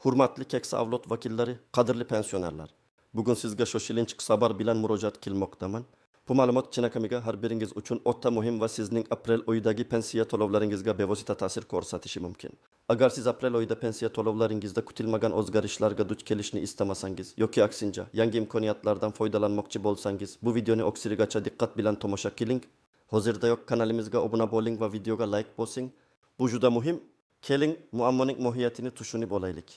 Hurmatli keksa avlod vakillari, qadrli pensionerlar. Bugun sizga shoshilinch xabar bilan murojaat qilmoqdaman. Bu ma'lumot chinakamiga har biringiz uchun o'ta muhim va sizning aprel oyidagi pensiya to'lovlaringizga bevosita ta'sir ko'rsatishi mumkin. Agar siz aprel oyida pensiya to'lovlaringizda kutilmagan o'zgarishlarga duch kelishni istamasangiz yoki aksincha yangi imkoniyatlardan foydalanmoqchi bo'lsangiz, bu videoni oxirigacha diqqat bilan tomosha qiling. Hozirdayoq kanalimizga obuna bo'ling va videoga like bosing. Bu juda muhim. Keling, muammoning mohiyatini tushunib olaylik.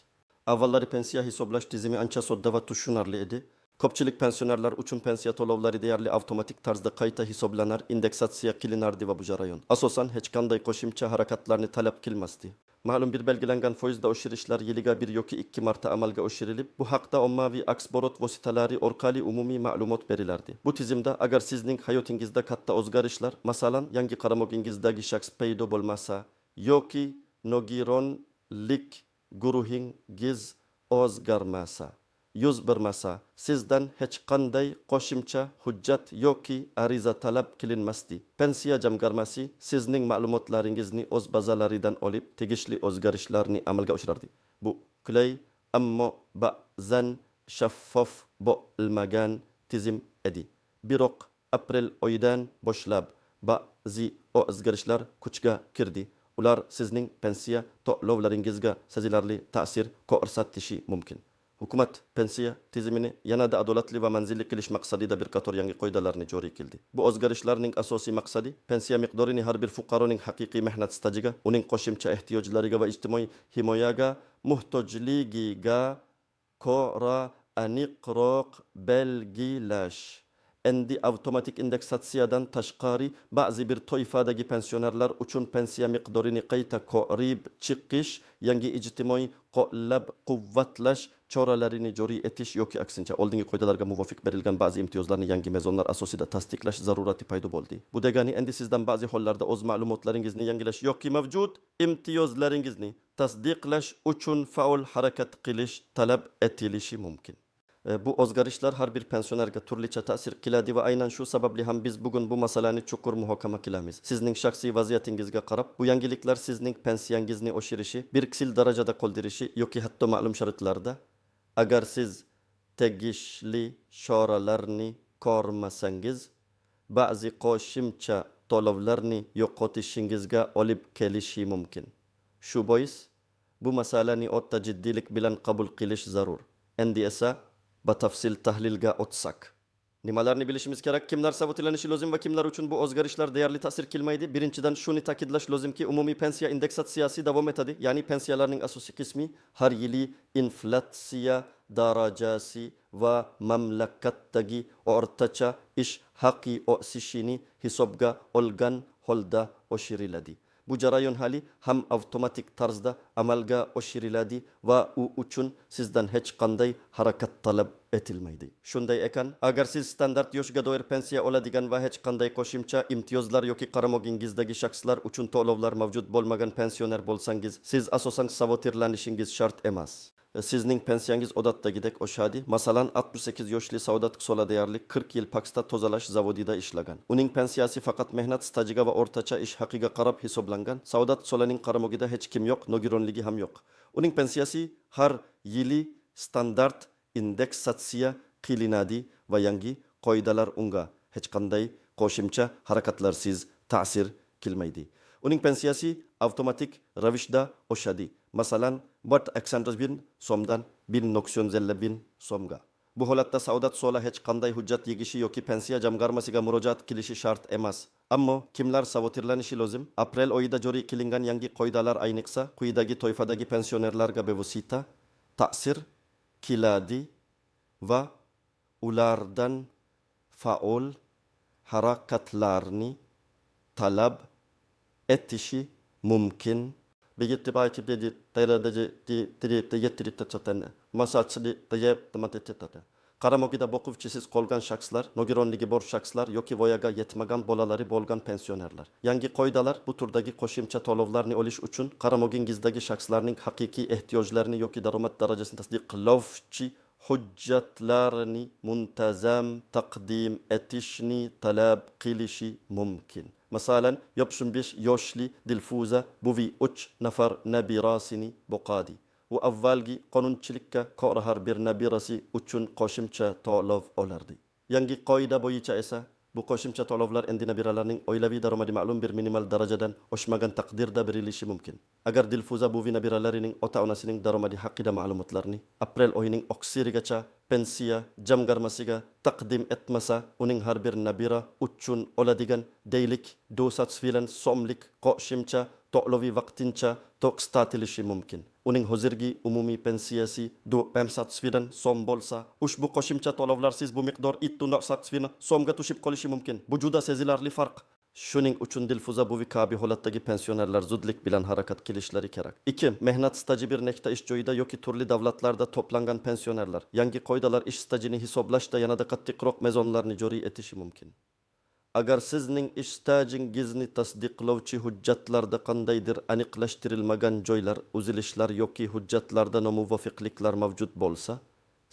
Avvallari pensiya hisoblash tizimi ancha sodda va tushunarli edi. Ko'pchilik pensionerlar uchun pensiya to'lovlari deyarli avtomatik tarzda qayta hisoblanar, indeksatsiya qilinardi va bu jarayon asosan hech qanday qo'shimcha harakatlarni talab qilmasdi. Ma'lum bir belgilangan foizda oshirishlar yiliga bir yoki ikki marta amalga oshirilib, bu haqda ommaviy aksborot vositalari orqali umumiy ma'lumot berilardi. Bu tizimda agar sizning hayotingizda katta o'zgarishlar, masalan, yangi qaramoqingizdagi shaxs paydo bo'lmasa yoki nogironlik guruhingiz o'zgarmasa, yuz bermasa, sizdan hech qanday qo'shimcha hujjat yoki ariza talab qilinmasdi. Pensiya jamg'armasi sizning ma'lumotlaringizni o'z bazalaridan olib, tegishli o'zgarishlarni amalga oshirardi. Bu qulay, ammo ba'zan shaffof bo'lmagan tizim edi. Biroq aprel oyidan boshlab ba'zi o'zgarishlar kuchga kirdi. Ular sizning pensiya to'lovlaringizga sezilarli ta'sir ko'rsatishi mumkin. Hukumat pensiya tizimini yanada adolatli va manzilli qilish maqsadida bir qator yangi qoidalarni joriy qildi. Bu o'zgarishlarning asosiy maqsadi pensiya miqdorini har bir fuqaroning haqiqiy mehnat stajiga, uning qo'shimcha ehtiyojlariga va ijtimoiy himoyaga muhtojligiga ko'ra aniqroq belgilash. Endi avtomatik indeksatsiyadan tashqari ba'zi bir toifadagi pensionerlar uchun pensiya miqdorini qayta ko'rib chiqish, yangi ijtimoiy qo'llab-quvvatlash choralarini joriy etish yoki aksincha oldingi qoidalarga muvofiq berilgan ba'zi imtiyozlarni yangi mezonlar asosida tasdiqlash zarurati paydo bo'ldi. Bu degani endi sizdan ba'zi hollarda o'z ma'lumotlaringizni yangilash yoki mavjud imtiyozlaringizni tasdiqlash uchun faol harakat qilish talab etilishi mumkin. Bu o'zgarishlar har bir pensionerga turlicha ta'sir qiladi va aynan shu sababli ham biz bugun bu masalani chuqur muhokama qilamiz. Sizning shaxsiy vaziyatingizga qarab, bu yangiliklar sizning pensiyangizni oshirishi, bir kisil darajada qoldirishi yoki hatto ma'lum sharoitlarda agar siz tegishli choralarni ko'rmasangiz, ba'zi qo'shimcha to'lovlarni yo'qotishingizga olib kelishi mumkin. Shu bois bu masalani o'ta jiddiylik bilan qabul qilish zarur. Endi esa batafsil tahlilga o'tsak. Nimalarni bilishimiz kerak? Kimlar sabotlanishi lozim va kimlar uchun bu o'zgarishlar deyarli ta'sir qilmaydi? Birinchidan shuni ta'kidlash lozimki, umumiy pensiya indeksatsiyasi davom etadi. Ya'ni pensiyalarning asosiy qismi har yili inflyatsiya darajasi va mamlakatdagi o'rtacha ish haqi o'sishini hisobga olgan holda oshiriladi. Bu jarayon hali ham avtomatik tarzda amalga oshiriladi va u uchun sizdan hech qanday harakat talab etilmaydi. Shunday ekan, agar siz standart yoshga doir pensiya oladigan va hech qanday qo'shimcha imtiyozlar yoki qaramog'ingizdagi shaxslar uchun to'lovlar mavjud bo'lmagan pensioner bo'lsangiz, siz asosan savotirlanishingiz shart emas. Sizning pensiyangiz odatdagidek oshadi. Masalan, 68 yoshli Saodat Sola deyarli 40 yil paxta tozalash zavodida ishlagan. Uning pensiyasi faqat mehnat stajiga va o'rtacha ish haqiga qarab hisoblangan. Saodat Solaning qaramog'ida hech kim yo'q, nogironligi ham yo'q. Uning pensiyasi har yili standart indeksatsiya qilinadi va yangi qoidalar unga hech qanday qo'shimcha harakatlarsiz ta'sir qilmaydi. Uning pensiyasi avtomatik ravishda oshadi. Masalan, 180.000 so'mdan 190.000 so'mga. Bu holatda Saodat Sola hech qanday hujjat yigishi yoki pensiya jamg'armasiga murojaat qilishi shart emas. Ammo kimlar savotirlanishi lozim? Aprel oyida joriy qilingan yangi qoidalar ayniqsa quyidagi toifadagi pensionerlarga bevosita ta'sir qiladi va ulardan faol harakatlarni talab etishi mumkin. Begitu baik di qaramog'ida boquvchisiz qolgan shaxslar, nogironligi bor shaxslar yoki voyaga yetmagan bolalari bo'lgan pensionerlar. Yangi qoidalar bu turdagi qo'shimcha to'lovlarni olish uchun qaramog'ingizdagi shaxslarning haqiqiy ehtiyojlarini yoki daromad darajasini tasdiqlovchi hujjatlarni muntazam taqdim etishni talab qilishi mumkin. Masalan, 75 yoshli Dilfuza buvi 3 nafar nabirasini boqadi. u avvalgi qonunchilikka kora har bir nabirasi uchun qo'shimcha to'lov olardi. Yangi qoida bo'yicha esa bu qo'shimcha to'lovlar endi nabiralarning oilaviy daromadi ma'lum bir minimal darajadan oshmagan taqdirda berilishi mumkin. Agar Dilfuza buvi nabiralarining ota-onasining daromadi haqida ma'lumotlarni aprel oyining oxirigacha pensiya jamg'armasiga taqdim etmasa, uning har bir nabira uchun oladigan deylik 200 filan so'mlik qo'shimcha to'lovi vaqtincha to'xtatilishi mumkin. Uning hozirgi umumiy pensiyasi 200 filan so'm bo'lsa, ushbu qo'shimcha to'lovlarsiz bu miqdor 200 filan so'mga tushib qolishi mumkin. Bu juda sezilarli farq. Shuning uchun Dilfuza buvi kabi holatdagi pensionerlar zudlik bilan harakat qilishlari kerak. 2. Mehnat staji bir nechta ish joyida yoki turli davlatlarda to'plangan pensionerlar yangi qoidalar ish stajini hisoblashda yanada qattiqroq mezonlarni joriy etishi mumkin. Agar sizning ish stajingizni tasdiqlovchi hujjatlarda qandaydir aniqlashtirilmagan joylar, uzilishlar yoki hujjatlarda nomuvofiqliklar mavjud bo'lsa,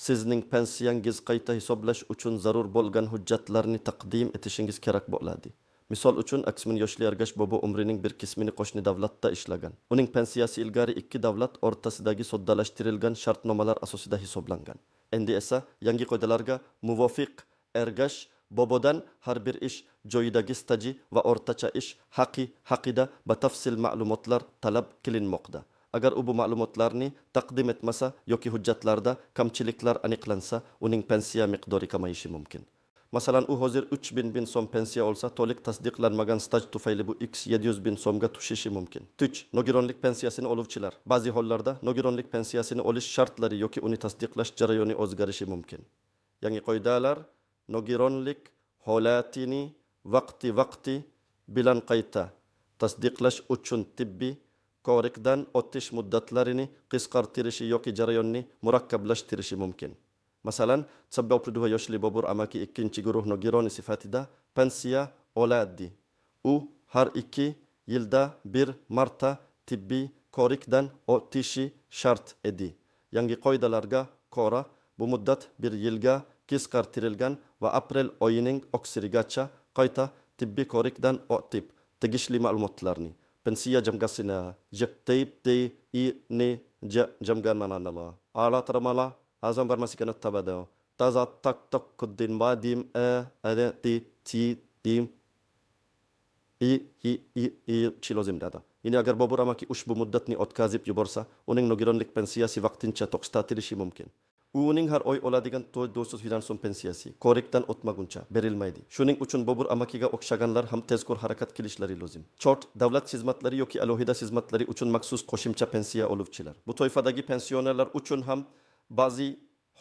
sizning pensiyangiz qayta hisoblash uchun zarur bo'lgan hujjatlarni taqdim etishingiz kerak bo'ladi. Misol uchun, Aksmin yoshli Ergash bobo umrining bir qismini qo'shni davlatda ishlagan. Uning pensiyasi ilgari ikki davlat o'rtasidagi soddalashtirilgan shartnomalar asosida hisoblangan. Endi esa yangi qoidalarga muvofiq Ergash bobodan har bir ish joyidagi staji va o'rtacha ish haqi haqida batafsil ma'lumotlar talab qilinmoqda. Agar u bu ma'lumotlarni taqdim etmasa yoki hujjatlarda kamchiliklar aniqlansa, uning pensiya miqdori kamayishi mumkin. Masalan, u hozir 3000 so'm pensiya olsa, to'liq tasdiqlanmagan staj tufayli bu x 700 so'mga tushishi mumkin. 3. Nogironlik pensiyasini oluvchilar. Ba'zi hollarda nogironlik pensiyasini olish shartlari yoki uni tasdiqlash jarayoni o'zgarishi mumkin. Yangi qoidalar nogironlik holatini vaqti bilan qayta tasdiqlash uchun tibbiy ko'rikdan o'tish muddatlarini qisqartirishi yoki jarayonni murakkablashtirilishi mumkin. Masalan, 92 yoshli Bobur amaki ikkinchi guruh nogironi sifatida pensiya oladi. U har 2 yilda bir marta tibbiy ko'rikdan o'tishi shart edi. Yangi qoidalarga ko'ra bu muddat 1 yilga qisqartirilgan va aprel oyining oxirigacha qayta tibbiy ko'rikdan o'tib, tegishli ma'lumotlarni pensiya jamg'armasina jaqtayibdi ni jamg'armanala alatramala azam barmasikana tabado taza tak tak kuddin badim ada ti dim i chilozimdada. Ini agar Bobur amaki ushbu muddatni o'tkazib yuborsa, uning nogironlik pensiyasi vaqtincha to'xtatilishi mumkin. Uning har oy oladigan 200 filan so'm pensiyasi ko'rikdan o'tmaguncha berilmaydi. Shuning uchun Bobur amakiga o'xshaganlar ham tezkor harakat qilishlari lozim. Chort davlat xizmatlari yoki alohida xizmatlari uchun maxsus qo'shimcha pensiya oluvchilar. Bu toifadagi pensionerlar uchun ham ba'zi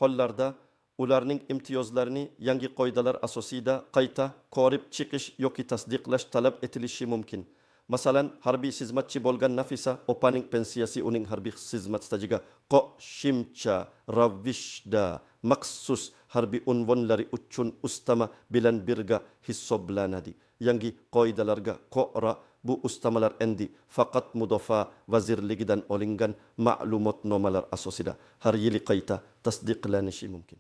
hollarda ularning imtiyozlarini yangi qoidalar asosida qayta ko'rib chiqish yoki tasdiqlash talab etilishi mumkin. Masalan, harbiy xizmatchi bo'lgan Nafisa opaning pensiyasi uning harbiy xizmat stajiga qo'shimcha ravishda maxsus harbiy unvonlari uchun ustama bilan birga hisoblanadi. Yangi qoidalarga ko'ra bu ustamalar endi faqat Mudofaa vazirligidan olingan ma'lumotnomalar asosida har yili qayta tasdiqlanishi mumkin.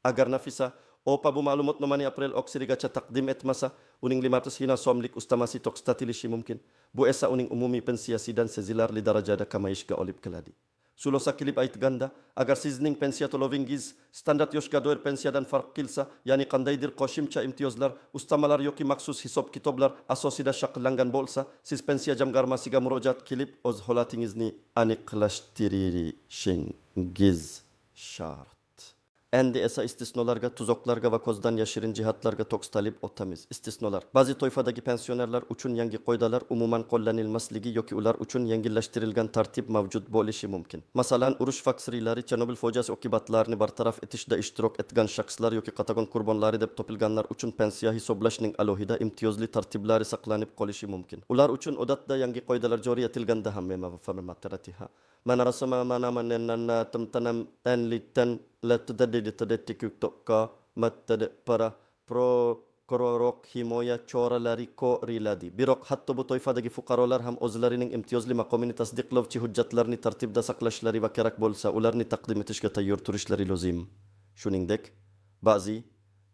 Agar Nafisa opa bu ma'lumotnomani aprel oxirigacha taqdim etmasa, uning 500 hina so'mlik ustamasi to'xtatilishi mumkin. Bu esa uning umumiy pensiyasidan sezilarli darajada kamayishga olib keladi. Sulosa qilib aytganda, agar sizning pensiya to'lovingiz standart yoshga doir pensiyadan farq qilsa, ya'ni qandaydir qo'shimcha imtiyozlar, ustamalar yoki maxsus hisob-kitoblar asosida shakllangan bo'lsa, siz pensiya jamg'armasiga murojaat qilib o'z holatingizni aniqlashtirishingiz shart. Endi esa istisnolarga, tuzoqlarga va ko'zdan yashirin jihatlarga to'xtalib o'tamiz. Istisnolar. Ba'zi toifadagi pensionerlar uchun yangi qoidalar umuman qo'llanilmasligi yoki ular uchun yengillashtirilgan tartib mavjud bo'lishi mumkin. Masalan, urush faksiriylari, Chernobil fojiasi oqibatlarini bartaraf etishda ishtirok etgan shaxslar yoki qatag'on qurbonlari deb topilganlar uchun pensiya hisoblashning alohida imtiyozli tartiblari saqlanib qolishi mumkin. Ular uchun odatda yangi qoidalar joriy etilganda ham mana rasama mana manenna tamtanam enlitten latdadiditadettikuktoqqa mattade para prokurorok himoya choralari ko'riladi. Biroq hatto bu toifadagi fuqarolar ham o'zlarining imtiyozli maqomini tasdiqlovchi hujjatlarni tartibda saqlashlari va kerak bo'lsa, ularni taqdim etishga tayyor turishlari lozim. Shuningdek, ba'zi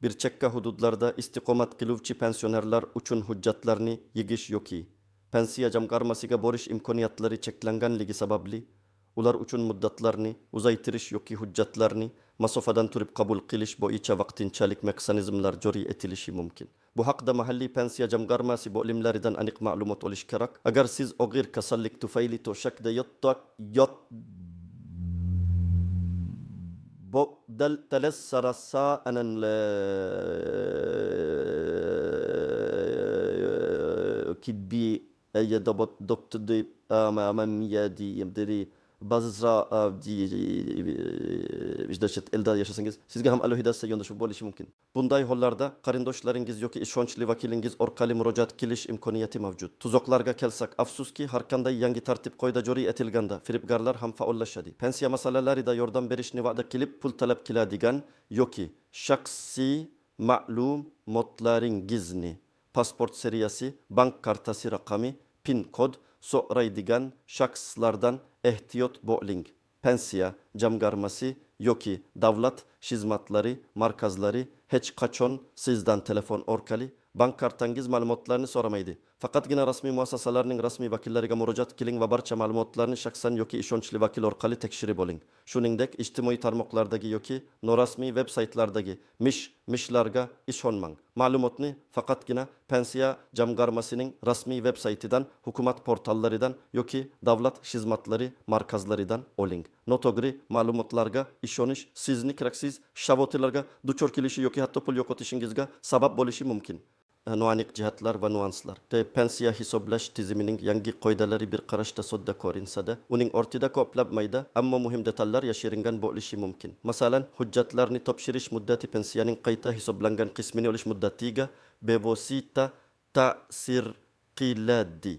bir chekka hududlarda istiqomat qiluvchi pensionerlar uchun hujjatlarni yigish yoki pensiya jamg'armasiga borish imkoniyatlari cheklanganligi sababli Ular uchun muddatlarni uzaytirish yoki hujjatlarni masofadan turib qabul qilish bo'yicha vaqtinchalik mexanizmlar joriy etilishi mumkin. Bu haqda mahalliy pensiya jamg'armasi bo'limlaridan aniq ma'lumot olish kerak. Agar siz og'ir kasallik tufayli to'shakda بدل تلسر أنا كبي أي ضبط دكتور دي أمام يدي يمدري bazıra vicdaşet elde yaşasanız sizge ham alohida yondashib bo'lishi mumkin. Bunday hollarda qarindoshlaringiz yoki ishonchli vakilingiz orqali murojaat qilish imkoniyati mavjud. Tuzoqlarga kelsak, afsuski har qanday yangi tartib qoida joriy etilganda firibgarlar ham faollashadi. Pensiya masalalarida yordam berishni va'da qilib pul talab qiladigan yoki shaxsiy ma'lumotlaringizni, pasport seriyasi, bank kartasi raqami, PIN kod so'raydigan shaxslardan ehtiyot bo'ling. Pensiya jamg'armasi yoki davlat xizmatlari markazlari hech qachon sizdan telefon orqali bank kartangiz ma'lumotlarini so'ramaydi. Faqatgina rasmiy muassasalarning rasmiy vakillariga murojaat qiling va barcha ma'lumotlarni shaxsan yoki ishonchli vakil orqali tekshirib oling. Shuningdek, ijtimoiy tarmoqlardagi yoki norasmiy veb-saytlardagi mishlarga ishonmang. Ma'lumotni faqatgina pensiya jamg'armasining rasmiy veb-saytidan, hukumat portallaridan yoki davlat xizmatlari markazlaridan oling. Noto'g'ri ma'lumotlarga ishonish sizni keraksiz shavotilarga duchor kelishi yoki hatto pul yo'qotishingizga sabab bo'lishi mumkin. Noaniq jihatlar va nuanslar. Pensiya hisoblash tizimining yangi qoidalari bir qarashda sodda ko'rinsa-da, uning ortida ko'plab mayda, ammo muhim detallar yashiringan bo'lishi mumkin. Masalan, hujjatlarni topshirish muddati pensiyaning qayta hisoblangan qismini olish muddatiga bevosita ta'sir qiladi.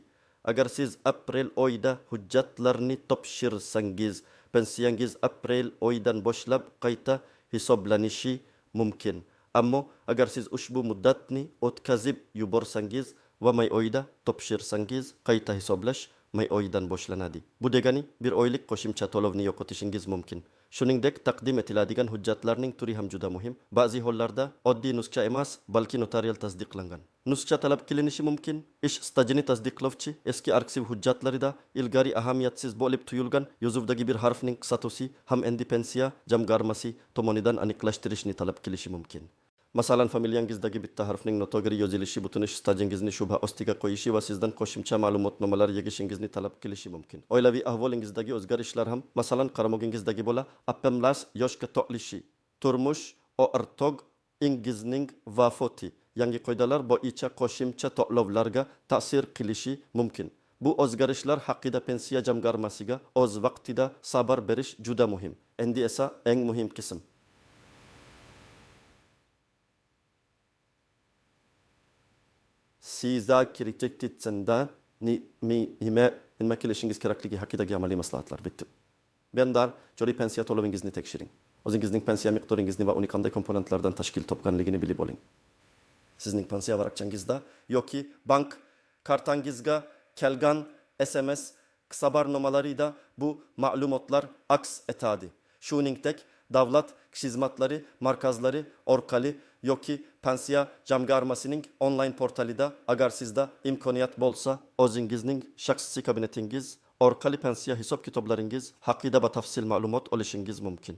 Agar siz aprel oyida hujjatlarni topshirsangiz, pensiyangiz aprel oyidan boshlab qayta hisoblanishi mumkin. Ammo agar siz ushbu muddatni o'tkazib yuborsangiz va may oyida topshirsangiz, qayta hisoblash may oyidan boshlanadi. Bu degani bir oylik qo'shimcha to'lovni yo'qotishingiz mumkin. Shuningdek, taqdim etiladigan hujjatlarning turi ham juda muhim. Ba'zi hollarda oddiy nusxa emas, balki notarial tasdiqlangan nusxa talab qilinishi mumkin. Ish stajini tasdiqlovchi eski arxiv hujjatlarida ilgari ahamiyatsiz bo'lib tuyulgan yozuvdagi bir harfning qisqartirishi ham endi pensiya jamg'armasi tomonidan aniqlashtirishni talab qilishi mumkin. Masalan, familiyangizdagi bitta harfning noto'g'ri yozilishi butun stajingizni shubha ostiga qo'yishi va sizdan qo'shimcha ma'lumotnomalar yigishingizni talab qilishi mumkin. Oilaviy ahvolingizdagi o'zgarishlar ham, masalan, qaramogingizdagi bola appamlas yoshga to'lishi, turmush o'rtog'ingizning vafoti, yangi qoidalar bo'yicha qo'shimcha to'lovlarga ta'sir qilishi mumkin. Bu o'zgarishlar haqida pensiya jamg'armasiga o'z vaqtida sabr berish juda muhim. Endi esa eng muhim qism. Siza kiritektitsenda nima qilishingiz kerakligi haqidagi amaliy maslahatlar bitti. Bendar joriy pensiya to'lovingizni tekshiring. O'zingizning pensiya miqdoringizni va uni qanday komponentlardan tashkil topganligini bilib oling. Sizning pensiya varaqchangizda yoki bank kartangizga kelgan SMS xabarnomalarida bu ma'lumotlar aks etadi. Shuningdek, davlat xizmatlari markazlari orqali yoki pensiya jamg'armasining online portalida agar sizda imkoniyat bo'lsa, o'zingizning shaxsiy kabinetingiz orqali pensiya hisob kitoblaringiz haqida batafsil ma'lumot olishingiz mumkin.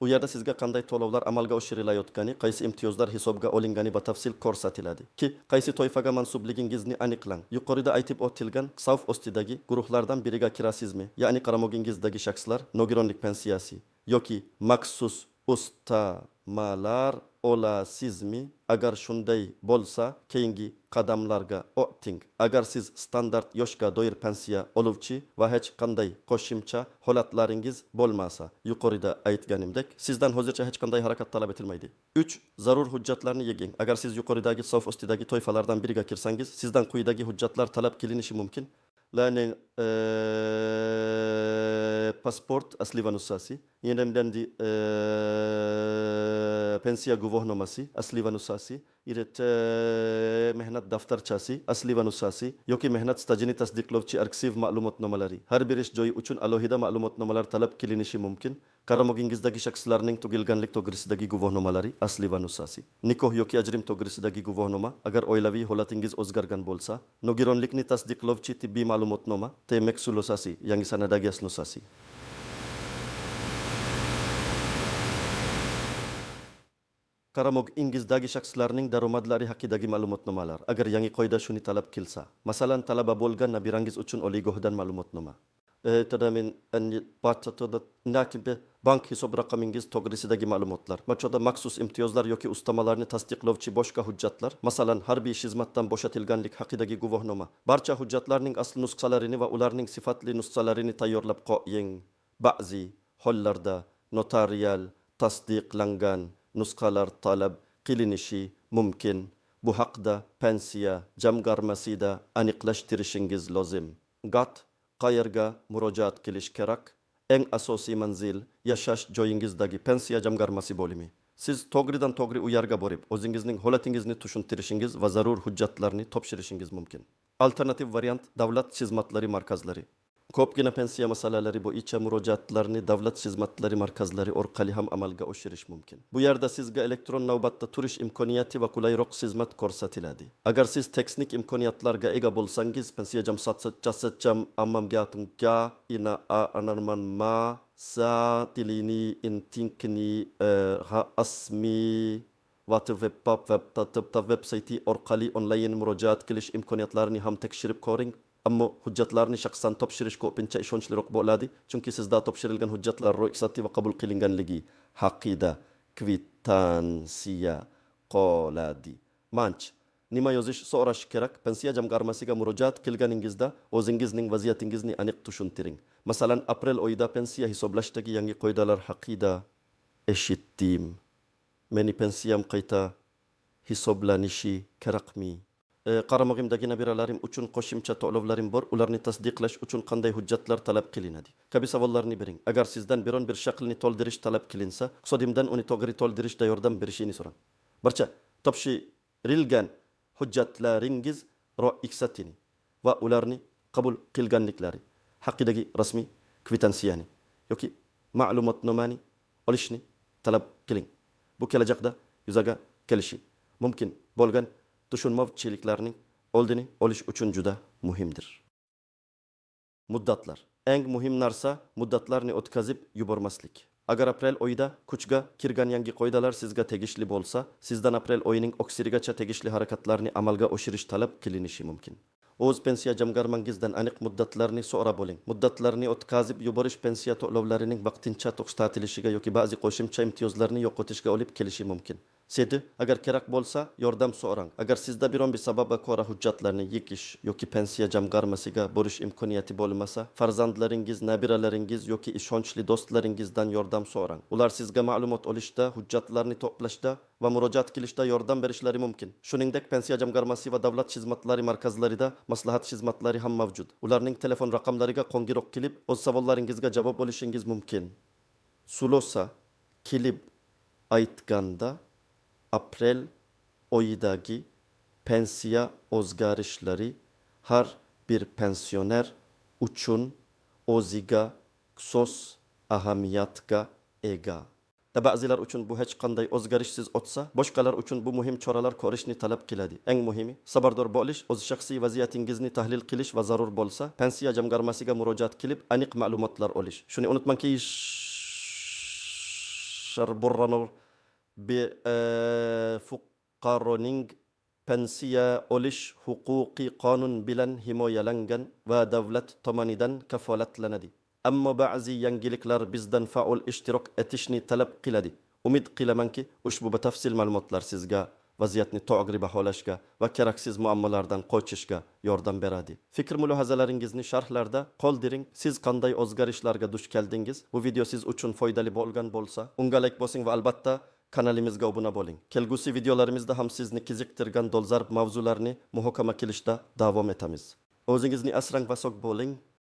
U yerda sizga qanday to'lovlar amalga oshirilayotgani, qaysi imtiyozlar hisobga olingani batafsil ko'rsatiladi. Ki qaysi toifaga mansubligingizni aniqlang. Yuqorida aytib o'tilgan savf ostidagi guruhlardan biriga kirasizmi? Ya'ni qaramogingizdagi shaxslar nogironlik pensiyasi yoki maxsus ustamalar olasizmi? Agar shunday bo'lsa, keyingi qadamlarga o'ting. Agar siz standart yoshga doir pensiya oluvchi va hech qanday qo'shimcha holatlaringiz bo'lmasa, yuqorida aytganimdek, sizdan hozircha hech qanday harakat talab etilmaydi. 3. Zarur hujjatlarni yig'ing. Agar siz yuqoridagi savf ostidagi toifalardan biriga kirsangiz, sizdan quyidagi hujjatlar talab qilinishi mumkin. Laning pasport asli va nusxasi, yeniden pensiya guvohnomasi asli va nusxasi, mehnat daftarchasi asli va nusxasi yoki mehnat stajini tasdiqlovchi arxiv ma'lumotnomalari. Har bir ish joyi uchun alohida ma'lumotnomalar talab qilinishi mumkin. Qaramogingizdagi shaxslarning tug'ilganlik to'g'risidagi guvohnomalari asli va nusxasi. Nikoh yoki ajrim to'g'risidagi guvohnoma agar oilaviy holatingiz o'zgargan bo'lsa, nogironlikni tasdiqlovchi tibbiy ma'lumotnoma, TMX nusxasi, yangi sanadagi nusxasi. Qaramog'ingizdagi shaxslarning daromadlari haqidagi ma'lumotnomalar. Agar yangi qoida shuni talab qilsa, masalan, talaba bo'lgan nabirangiz uchun oliygohdan ma'lumotnoma. Tadamin bank hisob raqamingiz to'g'risidagi ma'lumotlar. Machoda maxsus imtiyozlar yoki ustamalarni tasdiqlovchi boshqa hujjatlar, masalan, harbiy xizmatdan bo'shatilganlik haqidagi guvohnoma. Barcha hujjatlarning asl nusxalarini va ularning sifatli nusxalarini tayyorlab qo'ying. Ba'zi hollarda notarial tasdiqlangan nusxalar talab qilinishi mumkin. Bu haqda pensiya jamg'armasida aniqlashtirishingiz lozim. Qayerga murojaat qilish kerak? Eng asosiy manzil yashash joyingizdagi pensiya jamg'armasi bo'limi. Siz to'g'ridan to'g'ri u yerga borib, o'zingizning holatingizni tushuntirishingiz va zarur hujjatlarni topshirishingiz mumkin. Alternativ variant davlat xizmatlari markazlari. Ko'pgina pensiya masalalari bo'yicha murojaatlarni davlat xizmatlari markazlari orqali ham amalga oshirish mumkin. Bu yerda sizga elektron navbatda turish imkoniyati va qulayroq xizmat ko'rsatiladi. Agar siz texnik imkoniyatlarga ega bo'lsangiz, pensiya jamsatjam ammamgatimga ina anarman ma sa tilini intinkni ha asmi websayti orqali onlayn murojaat qilish imkoniyatlarini ham tekshirib ko'ring. Ammo hujjatlarni shaxsan topshirish ko'pincha ishonchliroq bo'ladi, chunki sizda topshirilgan hujjatlar ro'yxati va qabul qilinganligi haqida kvitansiya qoladi. Manch, nima yozish so'rash kerak? Pensiya jamg'armasiga murojaat qilganingizda o'zingizning vaziyatingizni aniq tushuntiring. Masalan, aprel oyida pensiya hisoblashdagi yangi qoidalar haqida eshitdim. Meni pensiyam qayta hisoblanishi kerakmi? Qaramog'imdagi nabiralarim uchun qo'shimcha to'lovlarim bor. Ularni tasdiqlash uchun qanday hujjatlar talab qilinadi? Kabi savollarni bering. Agar sizdan biron bir shaklni to'ldirish talab qilinsa, hisobimdan uni to'g'ri to'ldirishda yordam berishini so'rang. Barcha topshirilgan hujjatlaringiz ro'yxatini va ularni qabul qilganliklari haqidagi rasmiy kvitansiyani yoki ma'lumotnomani olishni talab qiling. Bu kelajakda yuzaga kelishi mumkin bo'lgan tushunmovchiliklarning oldini olish uchun juda muhimdir. Muddatlar. Eng muhim narsa muddatlarni o'tkazib yubormaslik. Agar aprel oyida kuchga kirgan yangi qoidalar sizga tegishli bo'lsa, sizdan aprel oyining oxirigacha tegishli harakatlarni amalga oshirish talab qilinishi mumkin. O'z pensiya jamg'armangizdan aniq muddatlarni so'rab oling. Muddatlarni o'tkazib yuborish pensiya to'lovlarining vaqtincha to'xtatilishiga yoki ba'zi qo'shimcha imtiyozlarni yo'qotishga olib kelishi mumkin. Sedi, agar kerak bo'lsa, yordam so'rang. Agar sizda biron bir sababga ko'ra hujjatlarni yikish yoki pensiya jamg'armasiga borish imkoniyati bo'lmasa, farzandlaringiz, nabiralaringiz yoki ishonchli do'stlaringizdan yordam so'rang. Ular sizga ma'lumot olishda, hujjatlarni to'plashda va murojaat qilishda yordam berishlari mumkin. Shuningdek, pensiya jamg'armasi va davlat xizmatlari markazlarida maslahat xizmatlari ham mavjud. Ularning telefon raqamlariga qo'ng'iroq qilib, o'z savollaringizga javob olishingiz mumkin. Sulosa kelib aytganda, aprel oyidagi pensiya o'zgarishlari har bir pensioner uchun o'ziga xusus ahamiyatga ega. Ba'zilar uchun bu hech qanday o'zgarishsiz o'tsa, boshqalar uchun bu muhim choralar ko'rishni talab qiladi. Eng muhimi, sabardor bo'lish, o'z shaxsiy vaziyatingizni tahlil qilish va zarur bo'lsa, pensiya jamg'armasiga murojaat qilib, aniq ma'lumotlar olish. Shuni unutmangki, sharburranor fuqaroning pensiya olish huquqiy qonun bilan himoyalangan va davlat tomonidan kafolatlanadi. Ammo ba'zi yangiliklar bizdan faol ishtirok etishni talab qiladi. Umid qilamanki, ushbu batafsil ma'lumotlar sizga vaziyatni to'g'ri baholashga va keraksiz muammolardan qochishga yordam beradi. Fikr mulohazalaringizni sharhlarda qoldiring. Siz qanday o'zgarishlarga duch keldingiz? Bu video siz uchun foydali bo'lgan bo'lsa, unga like bosing va albatta kanalimizga obuna bo'ling. Kelgusi videolarimizda ham sizni qiziqtirgan dolzarb mavzularni muhokama qilishda davom etamiz. O'zingizni asrang va sog' bo'ling.